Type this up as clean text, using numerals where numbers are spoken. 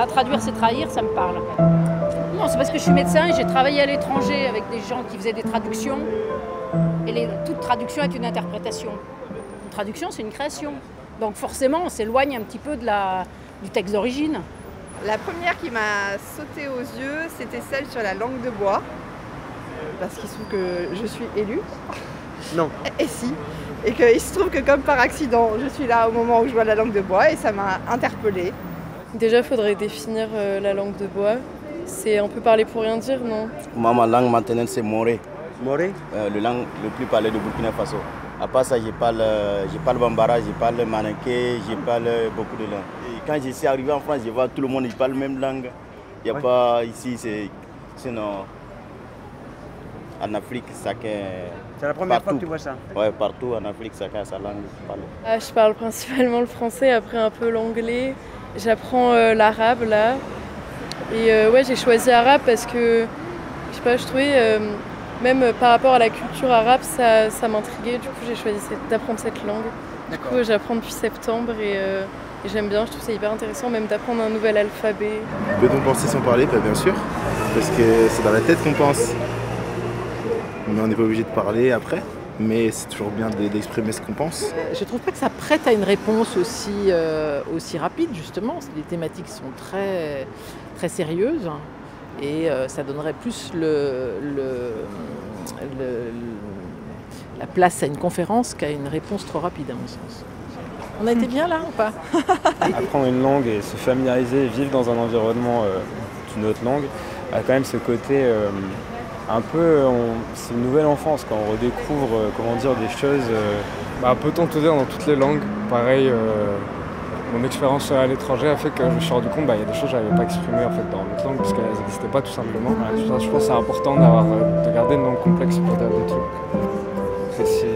déjà traduire c'est trahir, ça me parle. Non, c'est parce que je suis médecin et j'ai travaillé à l'étranger avec des gens qui faisaient des traductions. Et toute traduction est une interprétation. Une traduction, c'est une création. Donc forcément, on s'éloigne un petit peu du texte d'origine. La première qui m'a sauté aux yeux, c'était celle sur la langue de bois. Parce qu'il se trouve que je suis élue. Non. Et si. Et qu'il se trouve que comme par accident, je suis là au moment où je vois la langue de bois et ça m'a interpellée. Déjà, il faudrait définir la langue de bois. C'est un peu parler pour rien dire, non? Moi, ma langue maternelle, c'est Moré. Moré? Le langue le plus parlé de Burkina Faso. À part ça, je parle bambara, je parle maninké, je parle beaucoup de langues. Et quand je suis arrivé en France, je vois tout le monde, il parle la même langue. Il n'y a pas ici, sinon en Afrique, chacun. C'est la première fois que tu vois ça? Oui, partout en Afrique, chacun a sa langue. Je parle principalement le français, après un peu l'anglais. J'apprends l'arabe là. Et ouais, j'ai choisi arabe parce que, je sais pas, je trouvais, même par rapport à la culture arabe, ça m'intriguait. Du coup, j'ai choisi d'apprendre cette langue. Du coup, j'apprends depuis septembre et j'aime bien, je trouve ça hyper intéressant, même d'apprendre un nouvel alphabet. Peut-on penser sans parler? Bien sûr, parce que c'est dans la tête qu'on pense. Mais on n'est pas obligé de parler après, mais c'est toujours bien d'exprimer ce qu'on pense. Je trouve pas que ça prête à une réponse aussi rapide, justement. Les thématiques sont très, très sérieuses et ça donnerait plus la place à une conférence qu'à une réponse trop rapide, à mon sens. On a été bien là ou pas? Apprendre une langue et se familiariser, vivre dans un environnement d'une autre langue, a quand même ce côté un peu, c'est une nouvelle enfance quand on redécouvre comment dire des choses. Peut-on tout dire dans toutes les langues? Pareil, mon expérience à l'étranger a fait que je me suis rendu compte qu'il y a des choses que je n'avais pas exprimées en fait, dans l'autre langue parce qu'elles n'existaient pas tout simplement. Je pense que c'est important de garder une langue complexe pour dire des trucs précis.